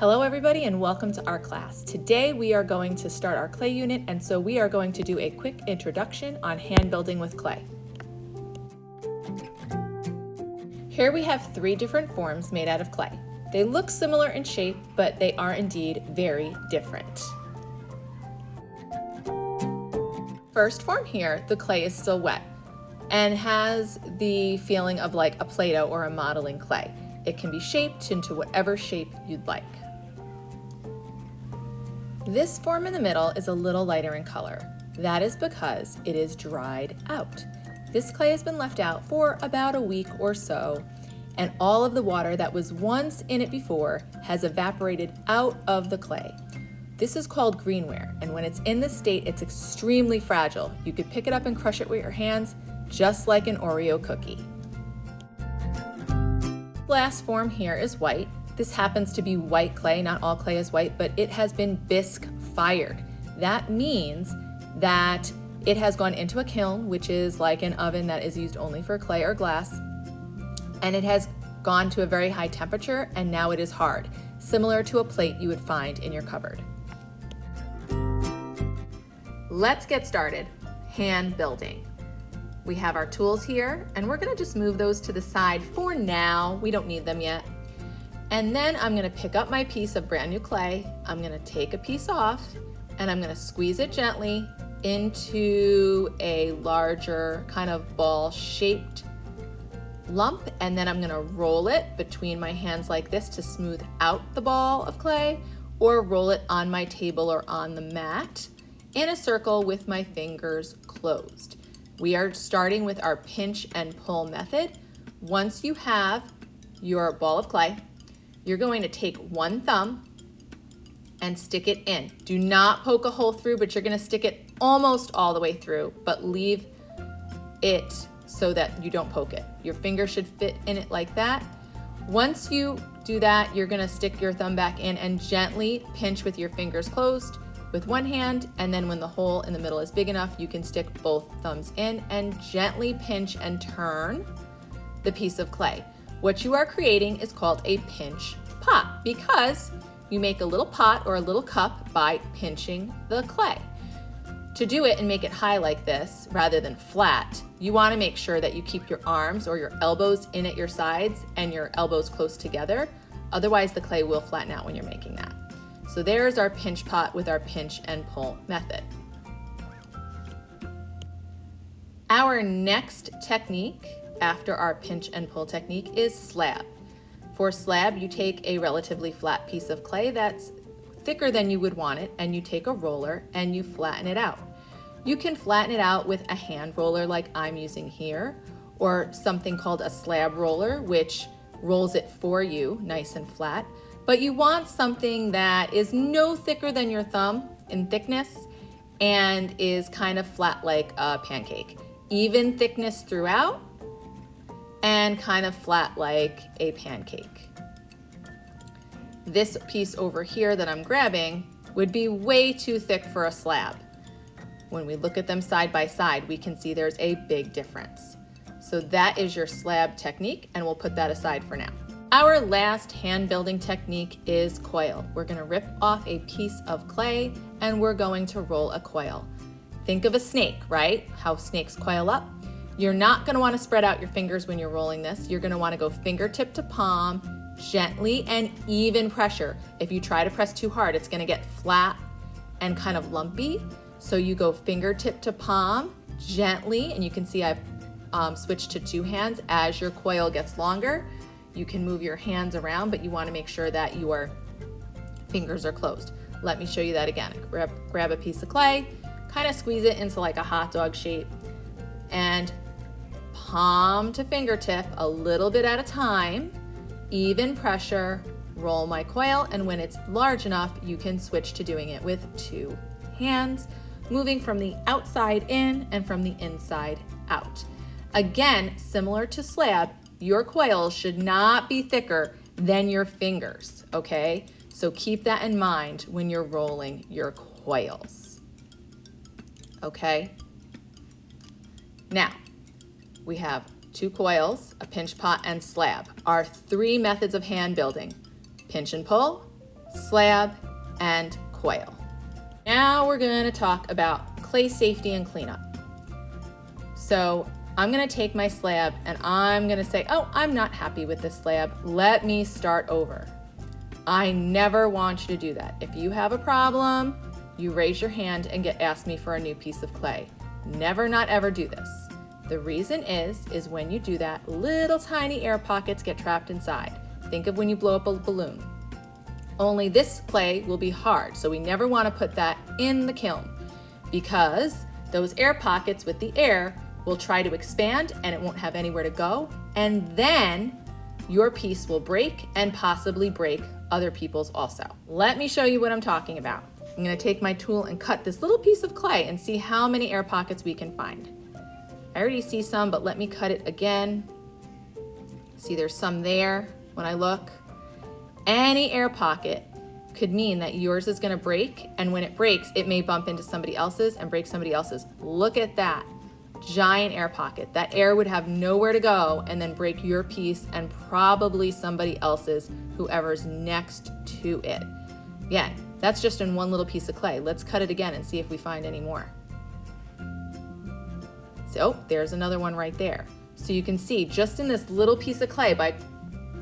Hello everybody and welcome to our class. Today we are going to start our clay unit, and so we are going to do a quick introduction on hand building with clay. Here we have 3 different forms made out of clay. They look similar in shape, but they are indeed very different. First form here, the clay is still wet and has the feeling of like a Play-Doh or a modeling clay. It can be shaped into whatever shape you'd like. This form in the middle is a little lighter in color. That is because it is dried out. This clay has been left out for about a week or so, and all of the water that was once in it before has evaporated out of the clay. This is called greenware, and when it's in this state, it's extremely fragile. You could pick it up and crush it with your hands, just like an Oreo cookie. Last form here is white. This happens to be white clay. Not all clay is white, but it has been bisque fired. That means that it has gone into a kiln, which is like an oven that is used only for clay or glass, and it has gone to a very high temperature, and now it is hard, similar to a plate you would find in your cupboard. Let's get started. Hand building. We have our tools here, and we're gonna just move those to the side for now. We don't need them yet. And then I'm gonna pick up my piece of brand new clay. I'm gonna take a piece off, and I'm gonna squeeze it gently into a larger kind of ball-shaped lump, and then I'm gonna roll it between my hands like this to smooth out the ball of clay, or roll it on my table or on the mat in a circle with my fingers closed. We are starting with our pinch and pull method. Once you have your ball of clay, you're going to take one thumb and stick it in. Do not poke a hole through, but you're gonna stick it almost all the way through, but leave it so that you don't poke it. Your finger should fit in it like that. Once you do that, you're gonna stick your thumb back in and gently pinch with your fingers closed with one hand, and then when the hole in the middle is big enough, you can stick both thumbs in and gently pinch and turn the piece of clay. What you are creating is called a pinch pot, because you make a little pot or a little cup by pinching the clay. To do it and make it high like this rather than flat, you want to make sure that you keep your arms or your elbows in at your sides and your elbows close together. Otherwise the clay will flatten out when you're making that. So there's our pinch pot with our pinch and pull method. Our next technique after our pinch and pull technique is slab. For slab, you take a relatively flat piece of clay that's thicker than you would want it, and you take a roller and you flatten it out. You can flatten it out with a hand roller like I'm using here, or something called a slab roller, which rolls it for you nice and flat. But you want something that is no thicker than your thumb in thickness and is kind of flat like a pancake. Even thickness throughout, and kind of flat like a pancake. This piece over here that I'm grabbing would be way too thick for a slab. When we look at them side by side, we can see there's a big difference. So that is your slab technique, and we'll put that aside for now. Our last hand building technique is coil. We're gonna rip off a piece of clay and we're going to roll a coil. Think of a snake, right? How snakes coil up. You're not gonna wanna spread out your fingers when you're rolling this. You're gonna wanna go fingertip to palm, gently and even pressure. If you try to press too hard, it's gonna get flat and kind of lumpy. So you go fingertip to palm, gently, and you can see I've switched to 2 hands. As your coil gets longer, you can move your hands around, but you wanna make sure that your fingers are closed. Let me show you that again. Grab a piece of clay, kind of squeeze it into like a hot dog shape, and palm to fingertip, a little bit at a time, even pressure, roll my coil, and when it's large enough, you can switch to doing it with 2 hands, moving from the outside in and from the inside out. Again, similar to slab, your coil should not be thicker than your fingers, okay? So keep that in mind when you're rolling your coils, okay? Now, we have 2 coils, a pinch pot, and slab. Our 3 methods of hand building: pinch and pull, slab, and coil. Now we're gonna talk about clay safety and cleanup. So I'm gonna take my slab and I'm gonna say, oh, I'm not happy with this slab. Let me start over. I never want you to do that. If you have a problem, you raise your hand and ask me for a new piece of clay. Never, not ever do this. The reason is when you do that, little tiny air pockets get trapped inside. Think of when you blow up a balloon. Only this clay will be hard, so we never want to put that in the kiln because those air pockets with the air will try to expand and it won't have anywhere to go, and then your piece will break and possibly break other people's also. Let me show you what I'm talking about. I'm gonna take my tool and cut this little piece of clay and see how many air pockets we can find. I already see some, but let me cut it again. See, there's some there when I look. Any air pocket could mean that yours is gonna break, and when it breaks, it may bump into somebody else's and break somebody else's. Look at that. Giant air pocket. That air would have nowhere to go and then break your piece and probably somebody else's, whoever's next to it. Again, that's just in one little piece of clay. Let's cut it again and see if we find any more. So there's another one right there. So you can see just in this little piece of clay, by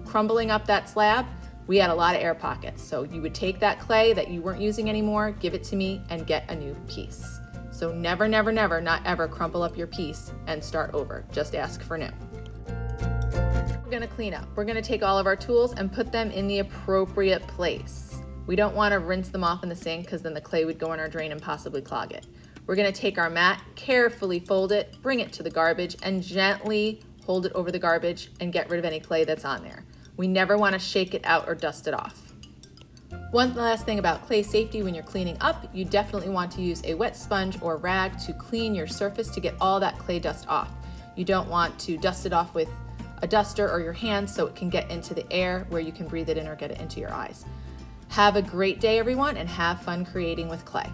crumbling up that slab, we had a lot of air pockets. So you would take that clay that you weren't using anymore, give it to me, and get a new piece. So never, never, never, not ever crumple up your piece and start over. Just ask for new. We're gonna clean up. We're gonna take all of our tools and put them in the appropriate place. We don't wanna rinse them off in the sink because then the clay would go in our drain and possibly clog it. We're gonna take our mat, carefully fold it, bring it to the garbage, and gently hold it over the garbage and get rid of any clay that's on there. We never wanna shake it out or dust it off. One last thing about clay safety: when you're cleaning up, you definitely want to use a wet sponge or rag to clean your surface to get all that clay dust off. You don't want to dust it off with a duster or your hands so it can get into the air where you can breathe it in or get it into your eyes. Have a great day, everyone, and have fun creating with clay.